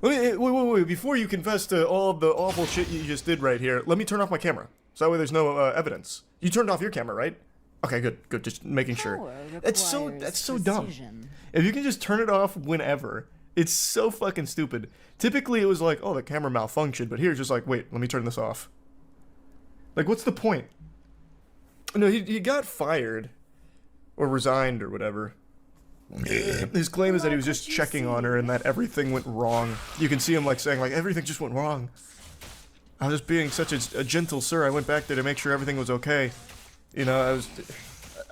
Wait, before you confess to all of the awful shit you just did right here, let me turn off my camera. So that way there's no evidence. You turned off your camera, right? Okay, good, just making sure. That's so dumb. If you can just turn it off whenever, it's so fucking stupid. Typically it was like, oh, the camera malfunctioned, but here it's just like, wait, let me turn this off. Like, what's the point? No, he got fired. Or resigned or whatever. His claim is that he was just checking on her and that everything went wrong. You can see him like saying like, everything just went wrong. I was just being such a gentle sir. I went back there to make sure everything was okay. You know,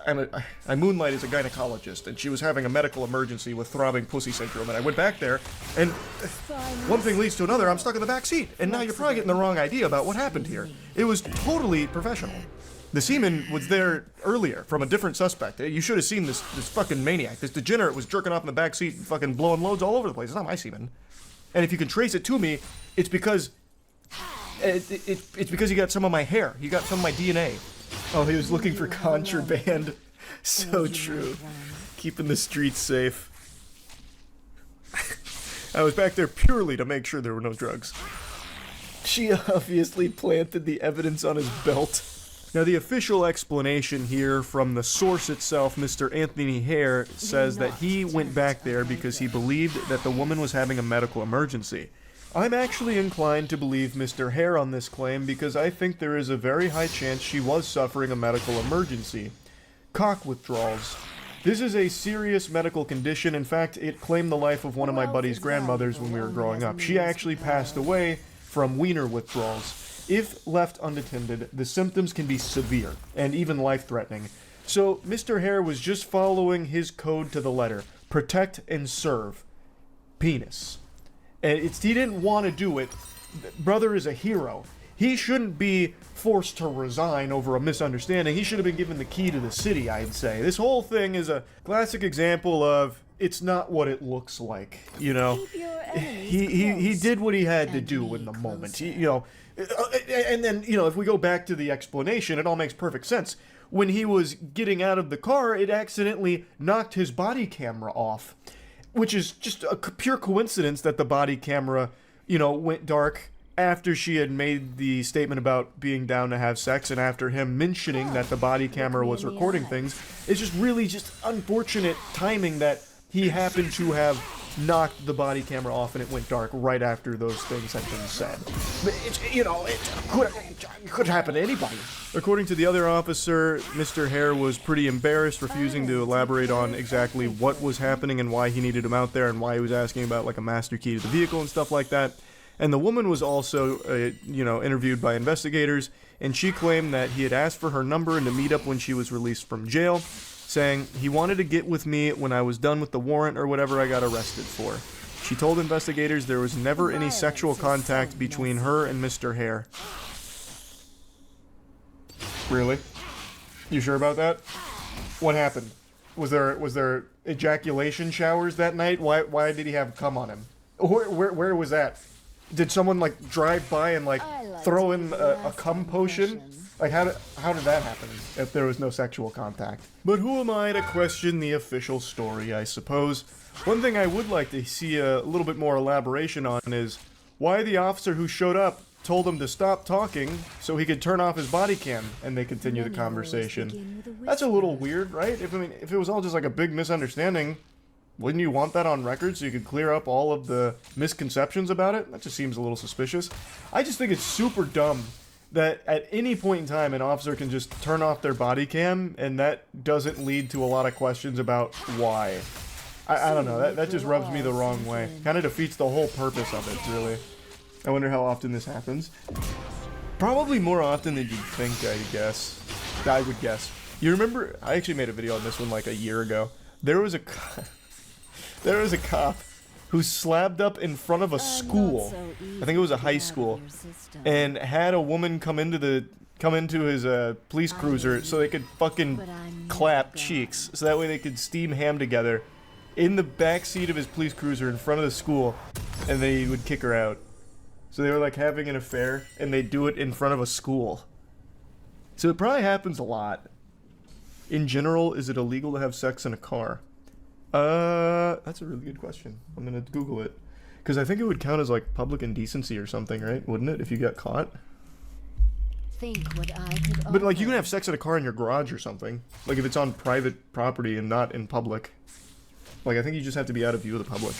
I moonlight as a gynecologist, and she was having a medical emergency with throbbing pussy syndrome, and I went back there, and one thing leads to another. I'm stuck in the back seat, and now you're probably getting the wrong idea about what happened here. It was totally professional. The seaman was there earlier from a different suspect. You should have seen this fucking maniac. This degenerate was jerking off in the back seat and fucking blowing loads all over the place. It's not my seaman. And if you can trace it to me, it's because it's because he got some of my hair. He got some of my DNA. Oh, he was looking for contraband. So true. Keeping the streets safe. I was back there purely to make sure there were no drugs. She obviously planted the evidence on his belt. Now, the official explanation here from the source itself, Mr. Anthony Hare, says that he went back there because he believed that the woman was having a medical emergency. I'm actually inclined to believe Mr. Hare on this claim because I think there is a very high chance she was suffering a medical emergency. Cock withdrawals. This is a serious medical condition. In fact, it claimed the life of one of my buddy's grandmothers when we were growing up. She actually passed away from wiener withdrawals. If left unattended, the symptoms can be severe and even life-threatening. So, Mr. Hare was just following his code to the letter. Protect and serve. Penis. And he didn't want to do it. Brother is a hero. He shouldn't be forced to resign over a misunderstanding. He should have been given the key to the city, I'd say. This whole thing is a classic example of it's not what it looks like, you know. He did what he had to do in the moment. And then, you know, if we go back to the explanation, it all makes perfect sense. When he was getting out of the car, it accidentally knocked his body camera off, which is just a pure coincidence that the body camera, you know, went dark after she had made the statement about being down to have sex and after him mentioning that the body camera was recording things. It's just really just unfortunate timing that he happened to have knocked the body camera off and it went dark right after those things had been said. But it could happen to anybody. According to the other officer, Mr. Hare was pretty embarrassed, refusing to elaborate on exactly what was happening and why he needed him out there and why he was asking about like a master key to the vehicle and stuff like that. And the woman was also, interviewed by investigators, and she claimed that he had asked for her number and to meet up when she was released from jail, saying he wanted to get with me when I was done with the warrant or whatever I got arrested for. She told investigators there was never any sexual contact between her and Mr. Hare. Really? You sure about that? What happened? Was there ejaculation showers that night? Why did he have cum on him? Where was that? Did someone like drive by and like throw in a cum potion? Like how did that happen if there was no sexual contact? But who am I to question the official story, I suppose? One thing I would like to see a little bit more elaboration on is why the officer who showed up told him to stop talking so he could turn off his body cam and they continue the conversation. That's a little weird, right? If it was all just like a big misunderstanding, wouldn't you want that on record so you could clear up all of the misconceptions about it? That just seems a little suspicious. I just think it's super dumb that at any point in time an officer can just turn off their body cam and that doesn't lead to a lot of questions about why. I don't know, that just rubs me the wrong way. Kind of defeats the whole purpose of it, really. I wonder how often this happens. Probably more often than you'd think, I would guess. You remember, I actually made a video on this one like a year ago. There was a cop who slabbed up in front of a school. I think it was a high school, and had a woman come into his police cruiser so they could fucking clap cheeks, so that way they could steam ham together in the back seat of his police cruiser in front of the school, and they would kick her out. So they were like having an affair, and they do it in front of a school. So it probably happens a lot. In general, is it illegal to have sex in a car? That's a really good question. I'm gonna Google it. Because I think it would count as like public indecency or something, right? Wouldn't it, if you got caught? Think what I could But like you can offer. have sex in a car in your garage or something. Like if it's on private property and not in public. Like I think you just have to be out of view of the public.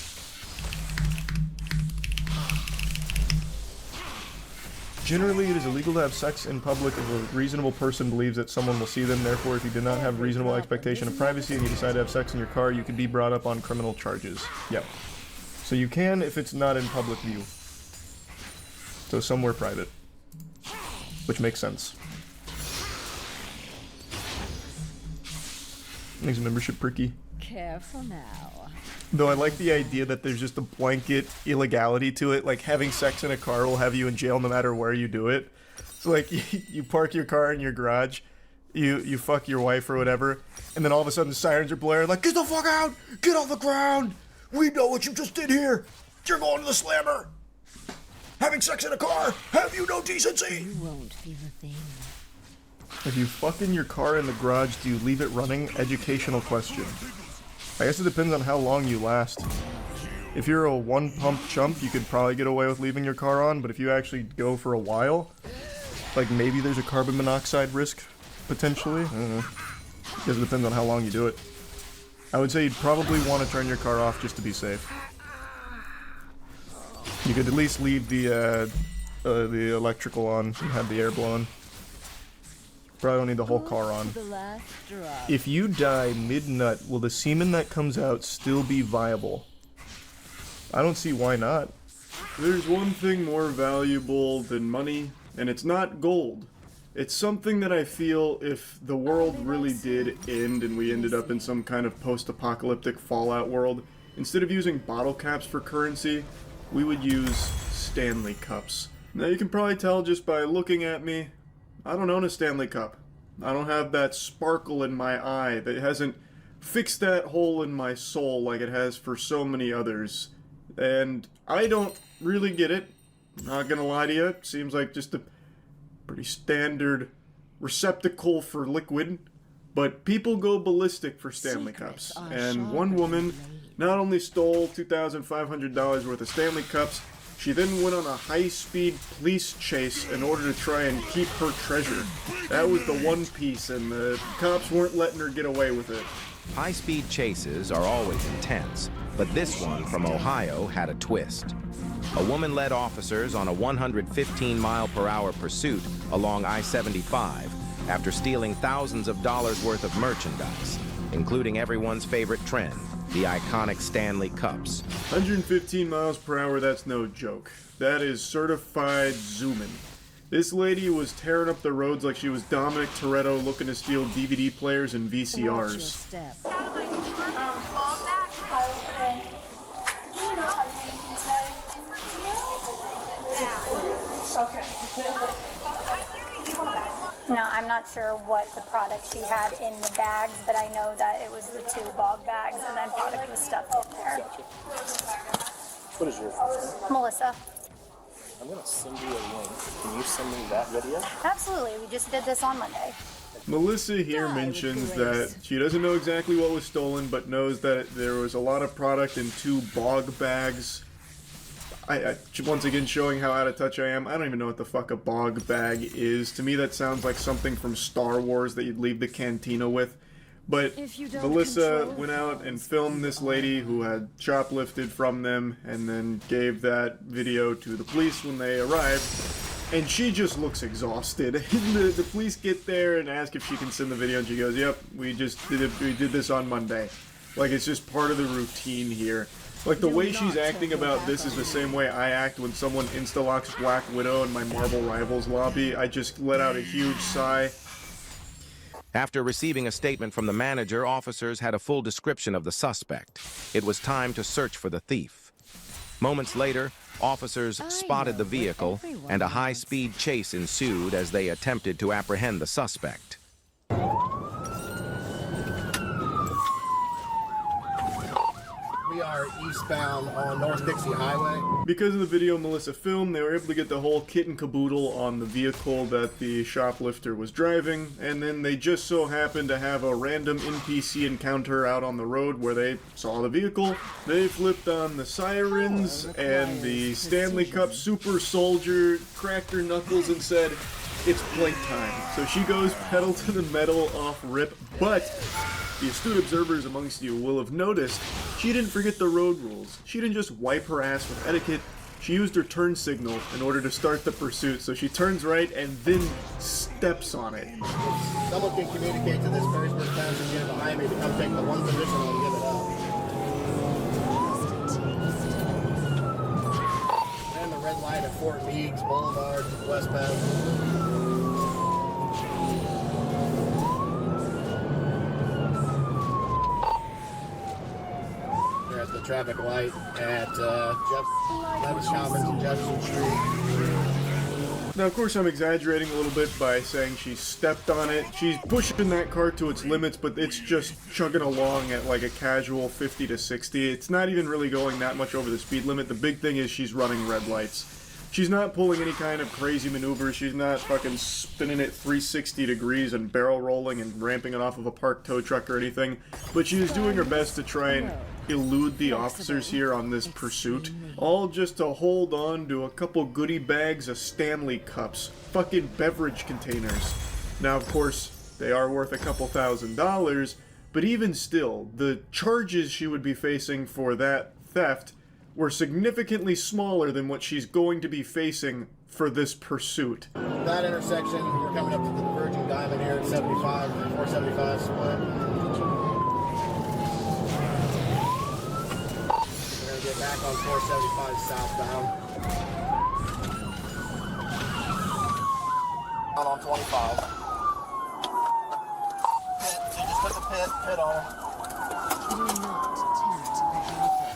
Generally, it is illegal to have sex in public if a reasonable person believes that someone will see them. Therefore, if you do not have reasonable expectation of privacy and you decide to have sex in your car, you could be brought up on criminal charges. Yep. So you can if it's not in public view. So somewhere private. Which makes sense. Makes membership pricky. Careful now. Though I like the idea that there's just a blanket illegality to it, like having sex in a car will have you in jail no matter where you do it. So like you park your car in your garage, you fuck your wife or whatever, and then all of a sudden sirens are blaring like, get the fuck out! Get off the ground! We know what you just did here! You're going to the slammer! Having sex in a car! Have you no decency? You won't feel a thing. If you fuck in your car in the garage, do you leave it running? Educational question. I guess it depends on how long you last. If you're a one-pump chump, you could probably get away with leaving your car on, but if you actually go for a while, like maybe there's a carbon monoxide risk, potentially. I don't know. Because it depends on how long you do it. I would say you'd probably want to turn your car off just to be safe. You could at least leave the electrical on and have the air blowing. Probably don't need the whole car on. The last drop. If you die mid-nut, will the semen that comes out still be viable? I don't see why not. There's one thing more valuable than money, and it's not gold. It's something that I feel if the world really did end and we ended up in some kind of post-apocalyptic Fallout world, instead of using bottle caps for currency, we would use Stanley Cups. Now you can probably tell just by looking at me, I don't own a Stanley Cup. I don't have that sparkle in my eye that hasn't fixed that hole in my soul like it has for so many others. And I don't really get it. Not gonna lie to you, it seems like just a pretty standard receptacle for liquid. But people go ballistic for Stanley Cups. And one woman not only stole $2,500 worth of Stanley Cups, she then went on a high-speed police chase in order to try and keep her treasure. That was the one piece, and the cops weren't letting her get away with it. High-speed chases are always intense, but this one from Ohio had a twist. A woman led officers on a 115-mile-per-hour pursuit along I-75 after stealing thousands of dollars worth of merchandise, including everyone's favorite trend, the iconic Stanley Cups. 115 miles per hour, that's no joke. That is certified zooming. This lady was tearing up the roads like she was Dominic Toretto looking to steal DVD players and Watch your VCRs. step. No, I'm not sure what the product she had in the bags, but I know that it was the 2 bog bags and then product was stuffed in there. What is your first name? Melissa. I'm going to send you a link. Can you send me that video? Absolutely, we just did this on Monday. Melissa here Die with mentions grace. that she doesn't know exactly what was stolen, but knows that there was a lot of product in 2 bog bags. I once again showing how out of touch I am. I don't even know what the fuck a bog bag is. To me, that sounds like something from Star Wars that you'd leave the cantina with. But If you don't Melissa control went out and filmed this lady who had shoplifted from them and then gave that video to the police when they arrived. And she just looks exhausted. The police get there and ask if she can send the video, and she goes, "Yep, we just did it. We did this on Monday." Like it's just part of the routine here. Like the way she's acting about this is the same way I act when someone insta-locks Black Widow in my Marvel Rivals lobby. I just let out a huge sigh. After receiving a statement from the manager, officers had a full description of the suspect. It was time to search for the thief. Moments later, officers spotted the vehicle, and a high-speed chase ensued as they attempted to apprehend the suspect. We are eastbound on North Dixie Highway. Because of the video Melissa filmed, they were able to get the whole kit and caboodle on the vehicle that the shoplifter was driving, and then they just so happened to have a random NPC encounter out on the road where they saw the vehicle. They flipped on the sirens, and the Stanley Cup super soldier cracked her knuckles and said, "It's playtime." So she goes pedal to the metal off rip, but the astute observers amongst you will have noticed she didn't forget the road rules. She didn't just wipe her ass with etiquette. She used her turn signal in order to start the pursuit. So she turns right and then steps on it. Someone can communicate to this Perrysburg Township unit behind me to come take the one position and give it up. And the red light at Fort Meads Boulevard, westbound. At the traffic light at Levis Commons and Jefferson Street. Now, of course, I'm exaggerating a little bit by saying she stepped on it. She's pushing that car to its limits, but it's just chugging along at like a casual 50 to 60. It's not even really going that much over the speed limit. The big thing is she's running red lights. She's not pulling any kind of crazy maneuvers. She's not fucking spinning it 360 degrees and barrel rolling and ramping it off of a parked tow truck or anything. But she is doing her best to try and elude the officers here on this pursuit. All just to hold on to a couple goodie bags of Stanley Cups. Fucking beverage containers. Now, of course, they are worth a couple $1,000s, but even still, the charges she would be facing for that theft were significantly smaller than what she's going to be facing for this pursuit. That intersection, we're coming up to the Virgin Diamond here at 75, 475 split. We're going to get back on 475 southbound. Out on 25. Pit, so just put the pit on her. Do not tempt the benefit.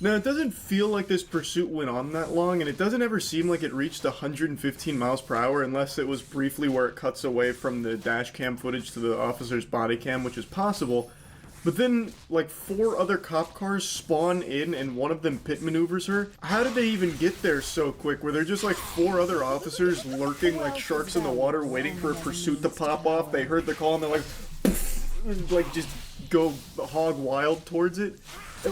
Now, it doesn't feel like this pursuit went on that long, and it doesn't ever seem like it reached 115 miles per hour unless it was briefly where it cuts away from the dash cam footage to the officer's body cam, which is possible. But then, like, 4 other cop cars spawn in and one of them pit maneuvers her. How did they even get there so quick? Were there just like 4 other officers lurking like sharks in the water waiting for a pursuit to pop off? They heard the call and they're like, like just go hog wild towards it?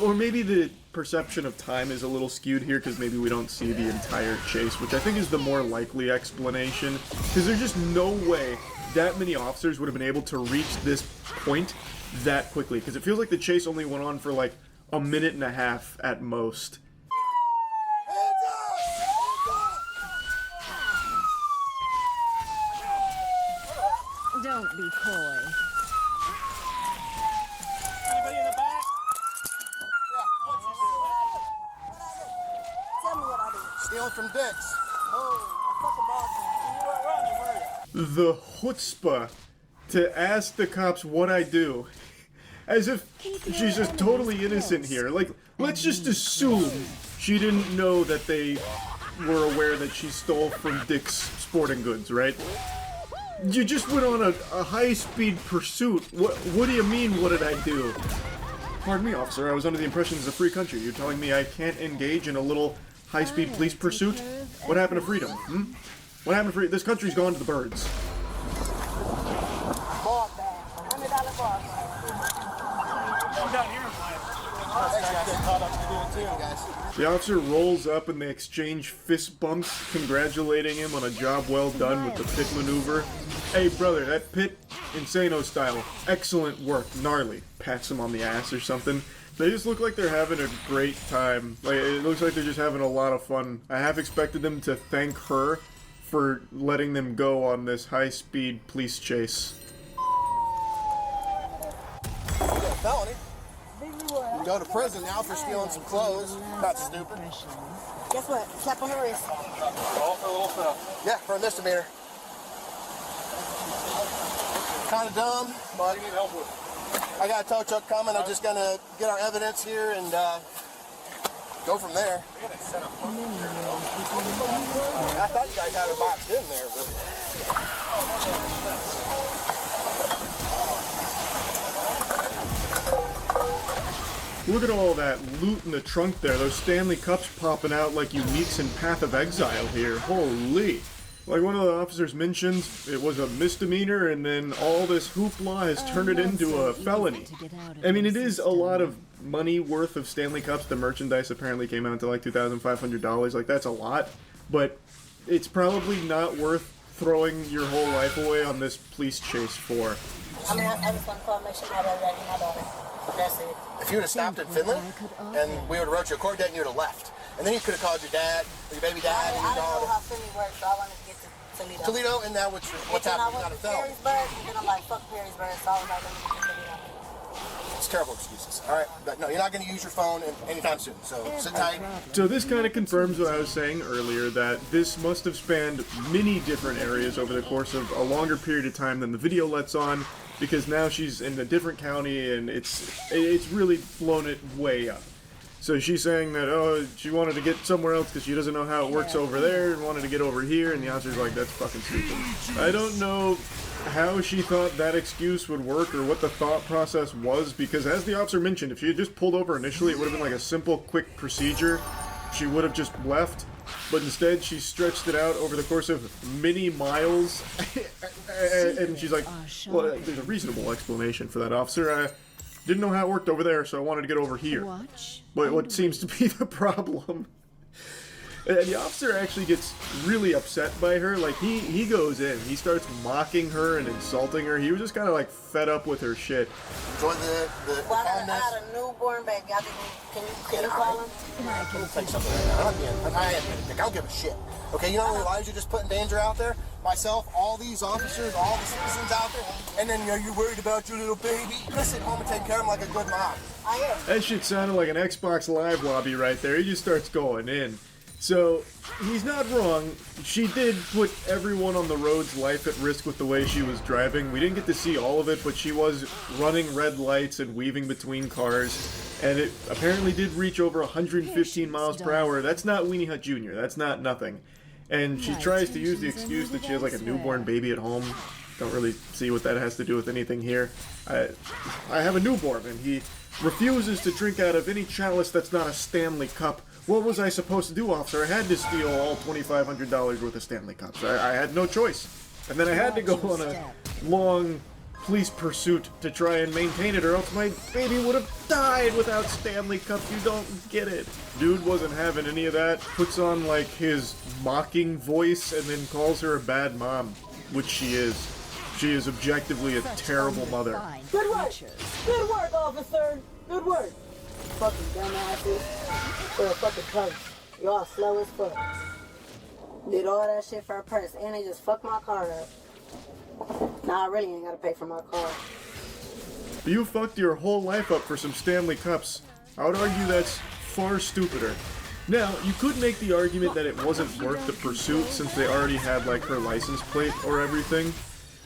Or maybe the perception of time is a little skewed here because maybe we don't see the entire chase, which I think is the more likely explanation. Because there's just no way that many officers would have been able to reach this point that quickly. Because it feels like the chase only went on for like a minute and a half at most. Don't be coy. Anybody in the back? Yeah, what'd you do? Tell me what I did. Stealing from Dick's. Oh, I fucking bossed you. You weren't running, were you? The chutzpah to ask the cops what I do. As if she's just totally innocent here. Like, let's just assume she didn't know that they were aware that she stole from Dick's Sporting Goods, right? You just went on a high-speed pursuit. What do you mean, what did I do? Pardon me, officer, I was under the impression it's a free country. You're telling me I can't engage in a little high-speed police pursuit? What happened to freedom, What happened to freedom? This country's gone to the birds. The officer rolls up and they exchange fist bumps, congratulating him on a job well done with the pit maneuver. Hey brother, that pit, Insano style, excellent work, gnarly. Pats him on the ass or something. They just look like they're having a great time. Like, it looks like they're just having a lot of fun. I half expected them to thank her for letting them go on this high-speed police chase. Felony. You go to prison now for stealing some clothes. Not stupid. Guess what? Slap on the wrist. All for a little stuff. Yeah, for a misdemeanor. Kind of dumb, but what do you need help with? I got a tow truck coming. I'm just gonna get our evidence here and go from there. I thought you guys had it boxed in there, but... Look at all that loot in the trunk there. Those Stanley Cups popping out like uniques in Path of Exile here. Holy. Like one of the officers mentioned, it was a misdemeanor, and then all this hoopla has turned it into a felony. I mean, it is a lot of money worth of Stanley Cups. The merchandise apparently came out to like $2,500. Like, that's a lot. But it's probably not worth throwing your whole life away on this police chase for. I mean, I just want to call, make sure my dad's ready, my daughter. That's it. If you would have stopped in Finland, and we would have wrote you a court date, and you would have left. And then you could have called your dad, or your baby dad, and I your don't know daughter. how Finley works, so I wanted to get to Toledo. Toledo, and now what's And I happening? You got went a to felony. Perrysburg, and then I'm like, fuck Perrysburg, so I was like, let me get to Toledo. It's terrible excuses. All right, but no, you're not going to use your phone anytime soon. So sit tight. So this kind of confirms what I was saying earlier, that this must have spanned many different areas over the course of a longer period of time than the video lets on, because now she's in a different county and it's really blown it way up. So she's saying that, oh, she wanted to get somewhere else because she doesn't know how it works over there and wanted to get over here, and the officer's like, that's fucking stupid. I don't know how she thought that excuse would work or what the thought process was, because as the officer mentioned, if she had just pulled over initially, it would have been like a simple, quick procedure. She would have just left, but instead she stretched it out over the course of many miles. And she's like, well, there's a reasonable explanation for that, officer. I didn't know how it worked over there, so I wanted to get over here. But what seems to be the problem. And the officer actually gets really upset by her. Like, he goes in. He starts mocking her and insulting her. He was just kind of, like, fed up with her shit. Enjoy the Well, I calmness. had a newborn baby. I think, can you call him? I'll take something right now. I don't give a shit. Okay, you know how many lives you just put in danger out there? Myself, all these officers, all the citizens out there, and then you're worried about your little baby. You're gonna sit home and take care of him like a good mom. I am. That shit sounded like an Xbox Live lobby right there. He just starts going in. So, he's not wrong. She did put everyone on the road's life at risk with the way she was driving. We didn't get to see all of it, but she was running red lights and weaving between cars. And it apparently did reach over 115 miles per hour. That's not Weenie Hut Jr. That's not nothing. And she tries to use the excuse that she has like a newborn baby at home. Don't really see what that has to do with anything here. I have a newborn, and he refuses to drink out of any chalice that's not a Stanley Cup. What was I supposed to do, officer? I had to steal all $2,500 worth of Stanley Cups. I had no choice. And then I had to go on a long police pursuit to try and maintain it, or else my baby would have died without Stanley Cups. You don't get it. Dude wasn't having any of that. Puts on, like, his mocking voice and then calls her a bad mom, which she is. She is objectively a terrible mother. Good work. Good work, officer. Good work. Fucking dumbasses. For a fucking purse. Y'all slow as fuck. Did all that shit for a purse, and they just fucked my car up. Nah, I really ain't gotta pay for my car. You fucked your whole life up for some Stanley Cups. I would argue that's far stupider. Now, you could make the argument that it wasn't worth the pursuit since they already had, like, her license plate or everything.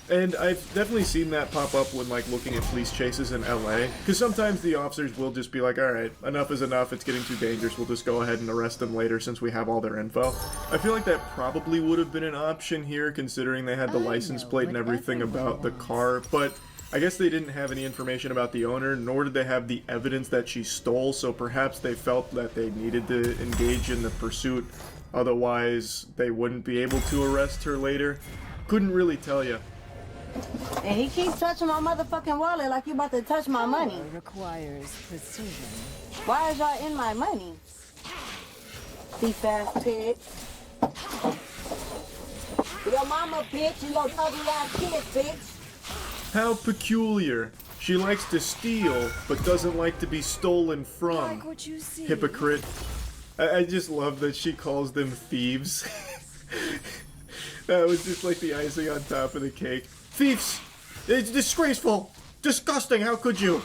And I've definitely seen that pop up when, like, looking at police chases in LA. Because sometimes the officers will just be like, alright, enough is enough, it's getting too dangerous, we'll just go ahead and arrest them later since we have all their info. I feel like that probably would have been an option here, considering they had the license plate and everything about the car, but I guess they didn't have any information about the owner, nor did they have the evidence that she stole, so perhaps they felt that they needed to engage in the pursuit, otherwise they wouldn't be able to arrest her later. Couldn't really tell you. And he keeps touching my motherfucking wallet like you about to touch my money. Requires precision. Why is y'all in my money? Thief ass pig. Your mama bitch, you little ugly ass kid bitch. How peculiar. She likes to steal, but doesn't like to be stolen from. Like what you see. Hypocrite. I just love that she calls them thieves. That was just like the icing on top of the cake. Thieves! It's disgraceful! Disgusting! How could you?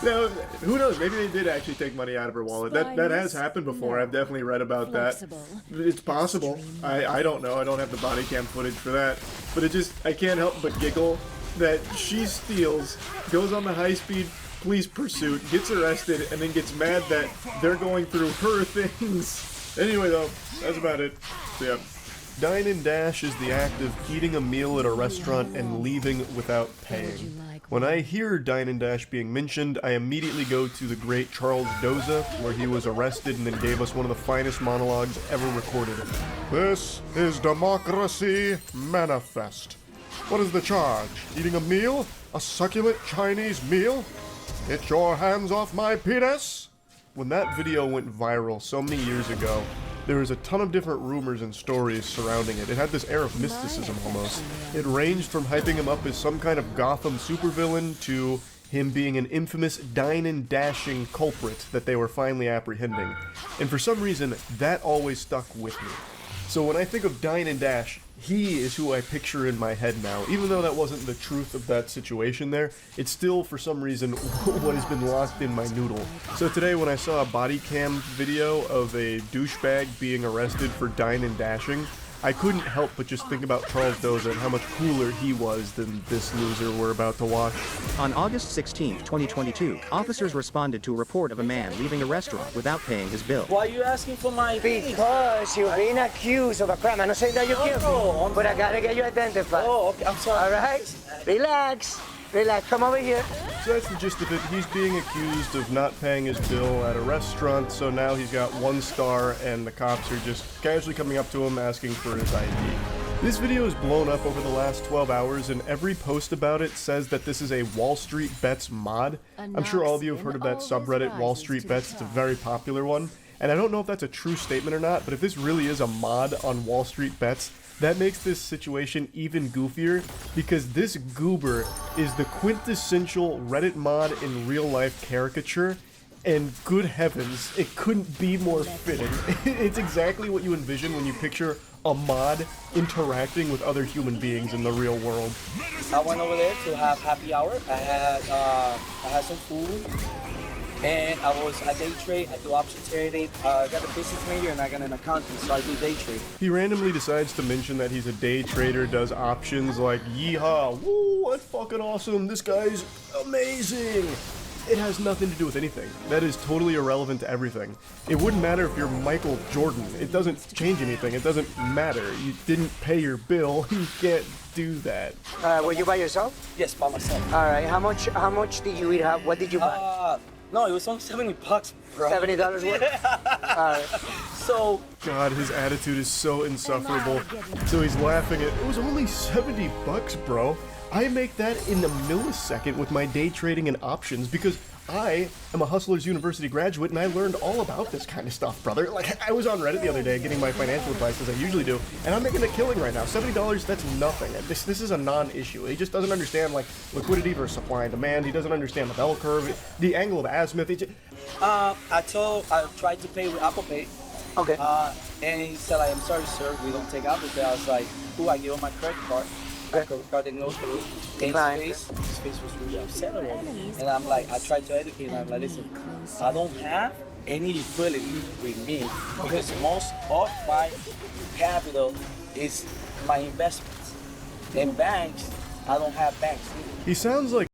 Now, who knows? Maybe they did actually take money out of her wallet. That has happened before. I've definitely read about that. It's possible. I don't know. I don't have the body cam footage for that. But I can't help but giggle that she steals, goes on the high-speed police pursuit, gets arrested, and then gets mad that they're going through her things. Anyway, though, that's about it. So, yeah. Dine and dash is the act of eating a meal at a restaurant and leaving without paying. When I hear dine and dash being mentioned, I immediately go to the great Charles Doza, where he was arrested and then gave us one of the finest monologues ever recorded. This is Democracy Manifest. What is the charge? Eating a meal? A succulent Chinese meal? Get your hands off my penis! When that video went viral so many years ago, there was a ton of different rumors and stories surrounding it. It had this air of mysticism almost. It ranged from hyping him up as some kind of Gotham supervillain to him being an infamous dine and dashing culprit that they were finally apprehending. And for some reason, that always stuck with me. So when I think of dine and dash, he is who I picture in my head now. Even though that wasn't the truth of that situation there, it's still, for some reason, what has been locked in my noodle. So today when I saw a body cam video of a douchebag being arrested for dine and dashing, I couldn't help but just think about Charles Doza and how much cooler he was than this loser we're about to watch. On August 16, 2022, officers responded to a report of a man leaving a restaurant without paying his bill. Why are you asking for my fees? Because you're being accused of a crime. I'm not saying that you're guilty, but I gotta get you identified. Oh, okay, I'm sorry. All right? Relax. Relax. Come over here. So that's the gist of it. He's being accused of not paying his bill at a restaurant, so now he's got 1 star and the cops are just casually coming up to him asking for his ID. This video is blown up over the last 12 hours, and every post about it says that this is a Wall Street Bets mod. I'm sure all of you have heard of that subreddit, Wall Street Bets. It's a very popular one. And I don't know if that's a true statement or not, but if this really is a mod on Wall Street Bets, that makes this situation even goofier, because this goober is the quintessential Reddit mod in real life caricature, and good heavens, it couldn't be more fitting. It's exactly what you envision when you picture a mod interacting with other human beings in the real world. I went over there to have happy hour. I had some food. And I day trade, I do options trading. I got a business major and I got an accountant, so I do day trade. He randomly decides to mention that he's a day trader, does options like, yeehaw, woo, what fucking awesome, this guy's amazing. It has nothing to do with anything. That is totally irrelevant to everything. It wouldn't matter if you're Michael Jordan. It doesn't change anything. It doesn't matter. You didn't pay your bill. You can't do that. Were you by yourself? Yes, by myself. All right. How much did you eat? What did you buy? No, it was only $70, bro. $70 worth? Alright. So, God, his attitude is so insufferable. So he's laughing at, it was only $70, bro. I make that in a millisecond with my day trading and options because I am a Hustlers University graduate and I learned all about this kind of stuff, brother. Like, I was on Reddit the other day getting my financial advice as I usually do, and I'm making a killing right now. $70, that's nothing. This is a non-issue. He just doesn't understand, like, liquidity versus supply and demand. He doesn't understand the bell curve, the angle of azimuth. I tried to pay with Apple Pay. Okay. And he said, I'm sorry, sir, we don't take Apple Pay. I was like, I give him my credit card. My credit card didn't go through. His face was really upset already. And I'm like, I tried to educate him. I'm like, listen, I don't have any liquidity with me because most of my capital is my investments. In banks, I don't have banks. He sounds like